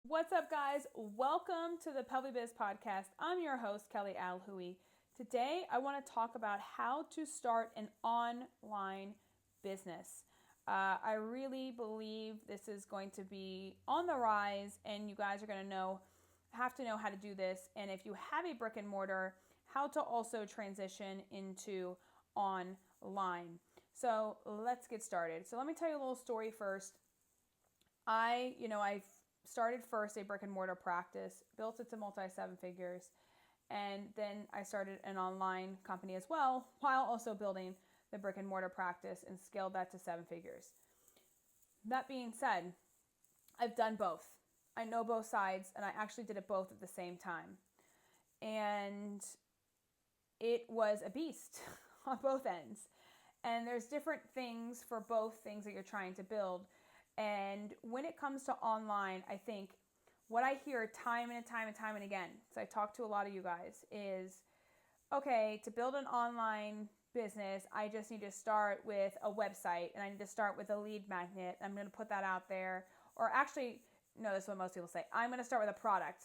What's up, guys? Welcome to the PelviBiz Podcast. I'm your host, Kelly Alhooie. Today, I want to talk about how to start an online business. I really believe this is going to be on the rise, and you guys are going to have to know how to do this. And if you have a brick and mortar, how to also transition into online. So let's get started. So let me tell you a little story first. I started first a brick and mortar practice, built it to multi seven figures, and then I started an online company as well, while also building the brick and mortar practice and scaled that to seven figures. That being said, I've done both. I know both sides, and I actually did it both at the same time. And it was a beast on both ends. And there's different things for both things that you're trying to build. And when it comes to online, I think what I hear time and time and again, so I talk to a lot of you guys, is, okay, to build an online business, I just need to start with a website and I need to start with a lead magnet. I'm going to put that out there. Or actually, no, this is what most people say. I'm going to start with a product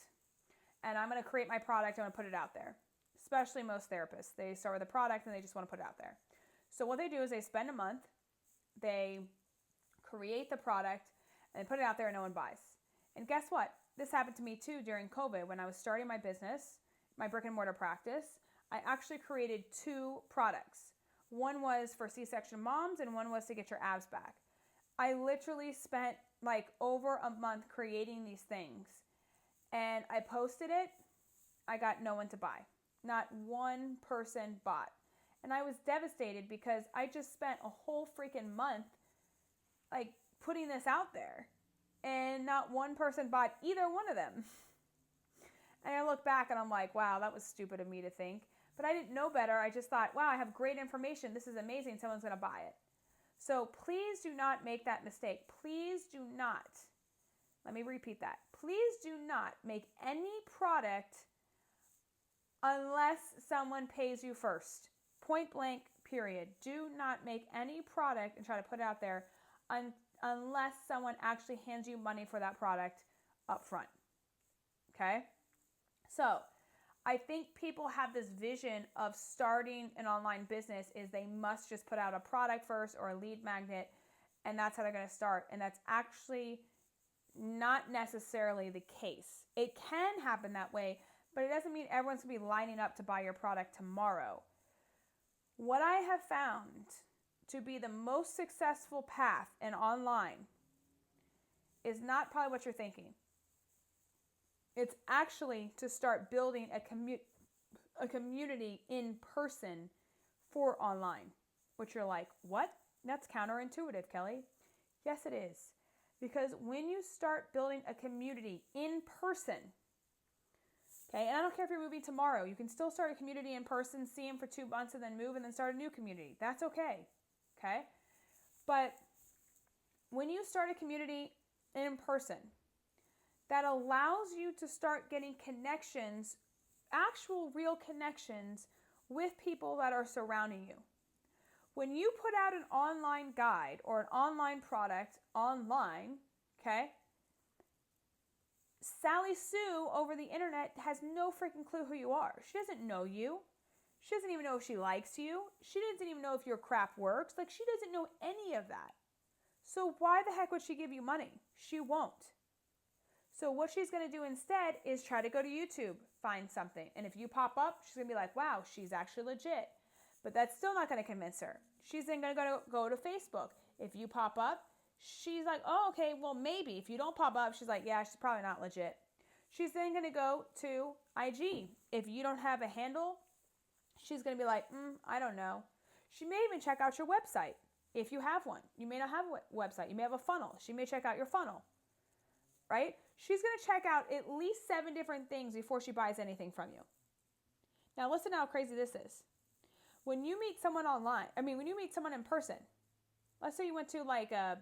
and I'm going to create my product. I'm going to put it out there. Especially most therapists. They start with a product and they just want to put it out there. So what they do is they spend a month, they create the product, and put it out there and no one buys. And guess what? This happened to me too during COVID when I was starting my business, my brick and mortar practice. I actually created two products. One was for C-section moms and one was to get your abs back. I literally spent like over a month creating these things and I posted it. I got no one to buy. Not one person bought. And I was devastated because I just spent a whole freaking month like putting this out there and not one person bought either one of them. And I look back and I'm like, wow, that was stupid of me to think. But I didn't know better. I just thought, wow, I have great information. This is amazing. Someone's going to buy it. So please do not make that mistake. Please do not. Let me repeat that. Please do not make any product unless someone pays you first. Point blank, period. Do not make any product and try to put it out there unless someone actually hands you money for that product up front. Okay? So I think people have this vision of starting an online business is they must just put out a product first or a lead magnet and that's how they're going to start. And that's actually not necessarily the case. It can happen that way, but it doesn't mean everyone's going to be lining up to buy your product tomorrow. What I have found to be the most successful path in online is not probably what you're thinking. It's actually to start building a community in person for online, which you're like, what? That's counterintuitive, Kelly. Yes, it is. Because when you start building a community in person, okay, and I don't care if you're moving tomorrow, you can still start a community in person, see them for 2 months and then move and then start a new community. That's okay. Okay? But when you start a community in person, that allows you to start getting connections, actual real connections with people that are surrounding you. When you put out an online guide or an online product online, okay, Sally Sue over the internet has no freaking clue who you are. She doesn't know you. She doesn't even know if she likes you. She doesn't even know if your crap works. Like, she doesn't know any of that. So why the heck would she give you money? She won't. So what she's going to do instead is try to go to YouTube, find something. And if you pop up, she's going to be like, wow, she's actually legit. But that's still not going to convince her. She's then going to go to Facebook. If you pop up, she's like, oh, okay, well, maybe. If you don't pop up, she's like, yeah, she's probably not legit. She's then going to go to IG. If you don't have a handle, she's going to be like, I don't know. She may even check out your website if you have one. You may not have a website. You may have a funnel. She may check out your funnel, right? She's going to check out at least 7 different things before she buys anything from you. Now, listen to how crazy this is. When you meet someone when you meet someone in person, let's say you went to like a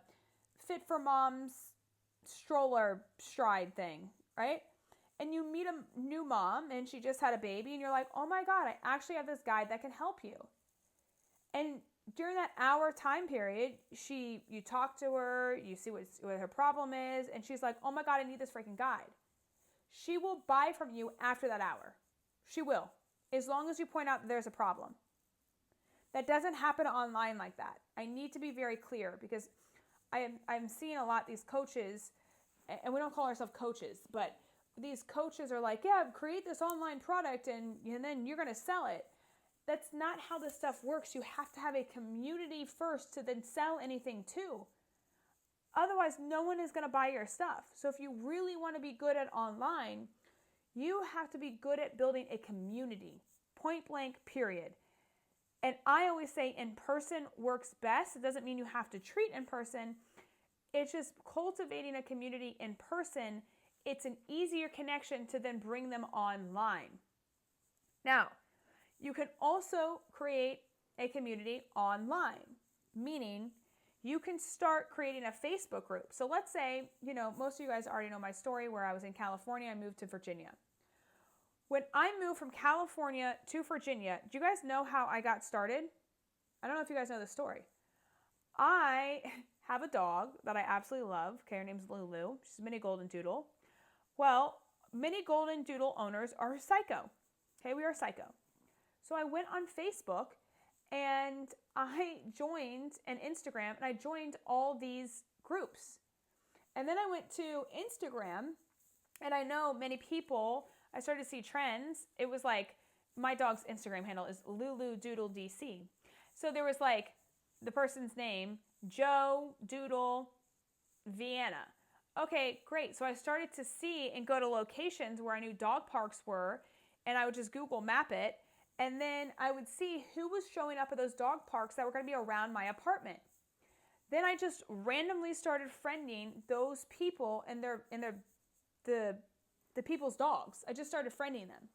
Fit for Moms stroller stride thing, right? And you meet a new mom and she just had a baby and you're like, oh my God, I actually have this guide that can help you. And during that hour time period, you talk to her, you see what her problem is, and she's like, oh my God, I need this freaking guide. She will buy from you after that hour. She will, as long as you point out that there's a problem. That doesn't happen online like that. I need to be very clear because I'm seeing a lot these coaches, and we don't call ourselves coaches, but these coaches are like, yeah, create this online product and then you're going to sell it. That's not how this stuff works. You have to have a community first to then sell anything to. Otherwise, no one is going to buy your stuff. So if you really want to be good at online, you have to be good at building a community, point blank, period. And I always say in person works best. It doesn't mean you have to treat in person. It's just cultivating a community in person. It's an easier connection to then bring them online. Now, you can also create a community online, meaning you can start creating a Facebook group. So let's say, most of you guys already know my story where I was in California, I moved to Virginia. When I moved from California to Virginia, do you guys know how I got started? I don't know if you guys know the story. I have a dog that I absolutely love. Okay, her name's Lulu. She's a mini golden doodle. Well, mini golden doodle owners are psycho. Okay, we are psycho. So I went on Facebook and I joined an Instagram and I joined all these groups. And then I went to Instagram and I know many people, I started to see trends. It was like, my dog's Instagram handle is Lulu Doodle DC. So there was like the person's name, Joe Doodle Vienna. Okay, great. So I started to see and go to locations where I knew dog parks were, and I would just Google map it. And then I would see who was showing up at those dog parks that were going to be around my apartment. Then I just randomly started friending those people and the people's dogs. I just started friending them.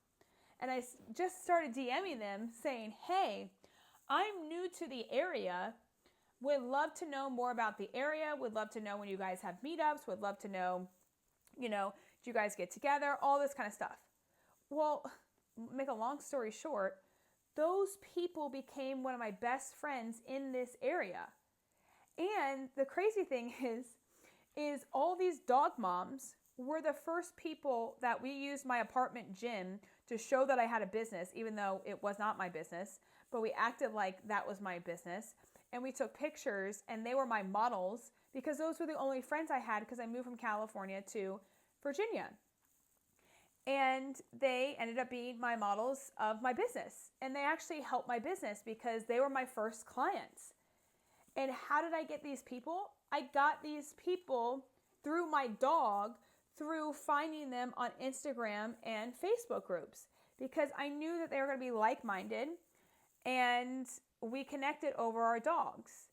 And I just started DMing them saying, hey, I'm new to the area. Would love to know more about the area. Would love to know when you guys have meetups. Would love to know, do you guys get together? All this kind of stuff. Well, make a long story short, those people became one of my best friends in this area. And the crazy thing is all these dog moms were the first people that we used my apartment gym to show that I had a business, even though it was not my business, but we acted like that was my business. And we took pictures and they were my models because those were the only friends I had because I moved from California to Virginia. And they ended up being my models of my business. And they actually helped my business because they were my first clients. And how did I get these people? I got these people through my dog, through finding them on Instagram and Facebook groups, because I knew that they were going to be like-minded and we connected over our dogs.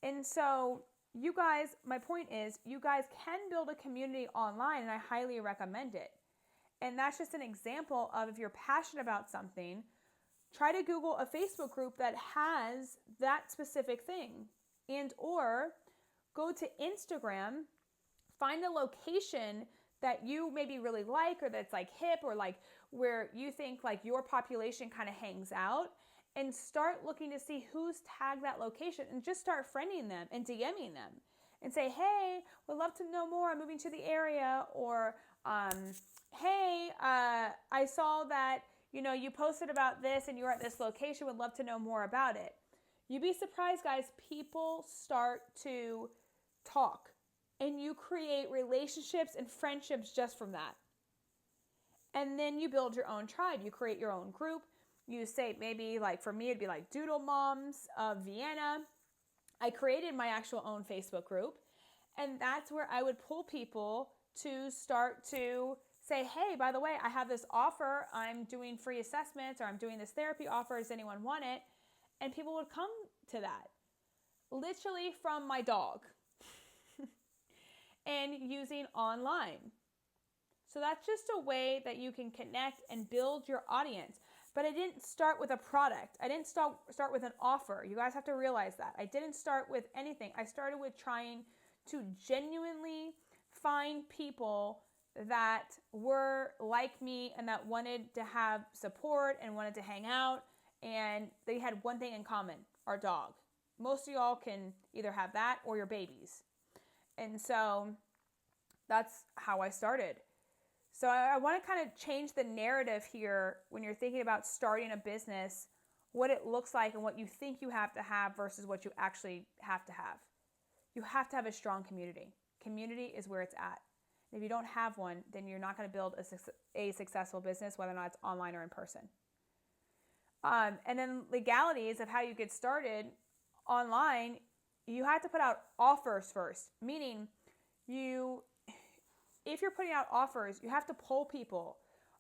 And so you guys, my point is, you guys can build a community online and I highly recommend it. And that's just an example of if you're passionate about something, try to Google a Facebook group that has that specific thing. And or go to Instagram, find a location that you maybe really like or that's like hip or like where you think like your population kind of hangs out, and start looking to see who's tagged that location and just start friending them and DMing them and say, hey, would love to know more. I'm moving to the area. Or, hey, I saw that, you posted about this and you're at this location, would love to know more about it. You'd be surprised, guys, people start to talk and you create relationships and friendships just from that. And then you build your own tribe. You create your own group. You say maybe like for me, it'd be like Doodle Moms of Vienna. I created my actual own Facebook group. And that's where I would pull people to start to say, hey, by the way, I have this offer. I'm doing free assessments or I'm doing this therapy offer. Does anyone want it? And people would come to that literally from my dog and using online. So that's just a way that you can connect and build your audience. But I didn't start with a product. I didn't start with an offer. You guys have to realize that. I didn't start with anything. I started with trying to genuinely find people that were like me and that wanted to have support and wanted to hang out. And they had one thing in common, our dog. most of y'all can either have that or your babies. And so that's how I started. So I want to kind of change the narrative here when you're thinking about starting a business, what it looks like and what you think you have to have versus what you actually have to have. You have to have a strong community. Community is where it's at. If you don't have one, then you're not going to build a successful business, whether or not it's online or in person. And then legalities of how you get started online, you have to put out offers first, meaning if you're putting out offers, you have to poll people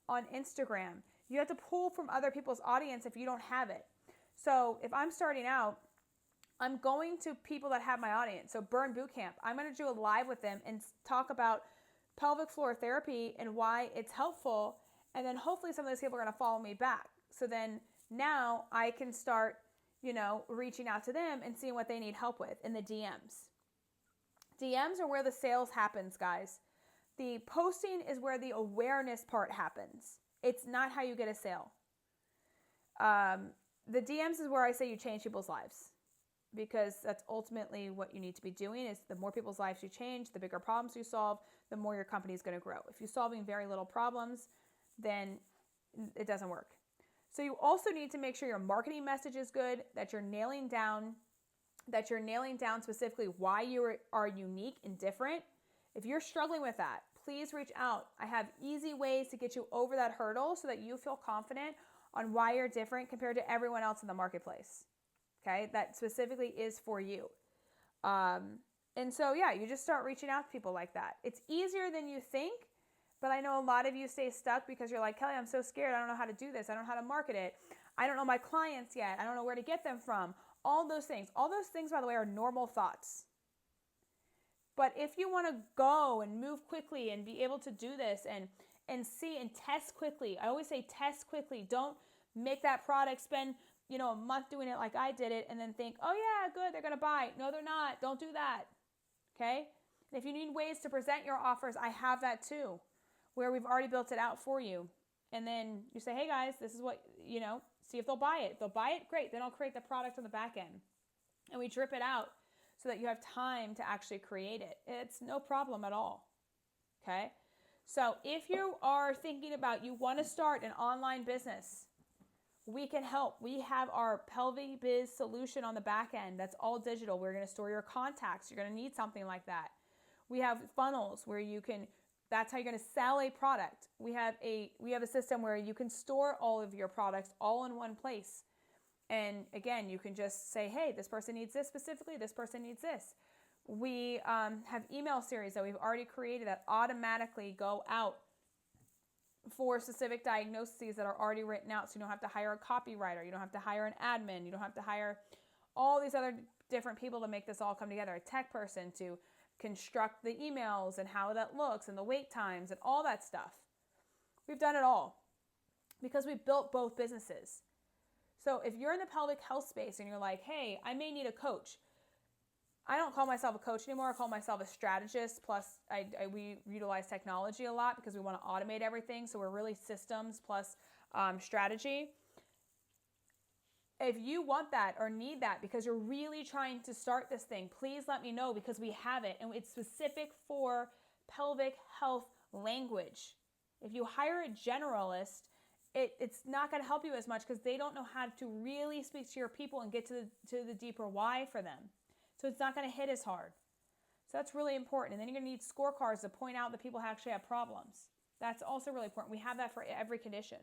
on Instagram. You have to pull from other people's audience if you don't have it. So if I'm starting out, I'm going to people that have my audience. So Burn Bootcamp, I'm going to do a live with them and talk about pelvic floor therapy and why it's helpful. And then hopefully some of those people are going to follow me back. So then now I can start, reaching out to them and seeing what they need help with in the DMs. DMs are where the sales happens, guys. The posting is where the awareness part happens. It's not how you get a sale. The DMs is where I say you change people's lives, because that's ultimately what you need to be doing. Is the more people's lives you change, the bigger problems you solve, the more your company is going to grow. If you're solving very little problems, then it doesn't work. So you also need to make sure your marketing message is good, that you're nailing down specifically why you are unique and different. If you're struggling with that, please reach out. I have easy ways to get you over that hurdle so that you feel confident on why you're different compared to everyone else in the marketplace. Okay, that specifically is for you. And so, you just start reaching out to people like that. It's easier than you think, but I know a lot of you stay stuck because you're like, Kelly, I'm so scared. I don't know how to do this. I don't know how to market it. I don't know my clients yet. I don't know where to get them from. All those things, by the way, are normal thoughts. But if you want to go and move quickly and be able to do this and see and test quickly, I always say test quickly. Don't make that product spend a month doing it like I did it and then think, oh yeah, good, they're going to buy. No, they're not. Don't do that. Okay? And if you need ways to present your offers, I have that too, where we've already built it out for you. And then you say, hey guys, this is what, see if they'll buy it. If they'll buy it, great. Then I'll create the product on the back end. And we drip it out so that you have time to actually create it. It's no problem at all. Okay? So if you are thinking about, you want to start an online business, we can help. We have our PelviBiz solution on the back end. That's all digital. We're going to store your contacts. You're going to need something like that. We have funnels where that's how you're going to sell a product. We have a system where you can store all of your products all in one place. And again, you can just say, hey, this person needs this specifically. This person needs this. We have email series that we've already created that automatically go out for specific diagnoses that are already written out. So you don't have to hire a copywriter. You don't have to hire an admin. You don't have to hire all these other different people to make this all come together. A tech person to construct the emails and how that looks and the wait times and all that stuff. We've done it all because we built both businesses. So if you're in the pelvic health space and you're like, hey, I may need a coach. I don't call myself a coach anymore. I call myself a strategist. Plus, we utilize technology a lot because we want to automate everything. So we're really systems plus strategy. If you want that or need that because you're really trying to start this thing, please let me know because we have it. And it's specific for pelvic health language. If you hire a generalist, it's not going to help you as much because they don't know how to really speak to your people and get to the deeper why for them. So it's not going to hit as hard. So that's really important. And then you're going to need scorecards to point out that people actually have problems. That's also really important. We have that for every condition.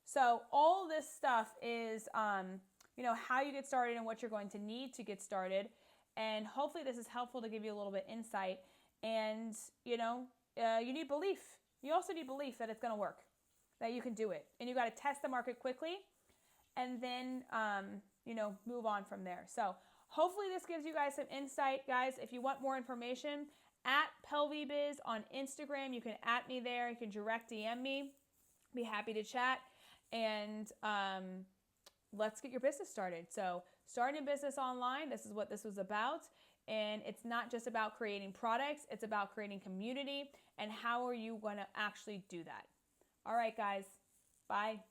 So all this stuff is, how you get started and what you're going to need to get started. And hopefully this is helpful to give you a little bit insight. And, you need belief. You also need belief that it's going to work, that you can do it. And you got to test the market quickly and then, move on from there. So hopefully this gives you guys some insight, guys. If you want more information, at PelviBiz on Instagram, you can @ me there. You can direct DM me. Be happy to chat. And let's get your business started. So starting a business online, this is what this was about. And it's not just about creating products. It's about creating community. And how are you going to actually do that? All right, guys. Bye.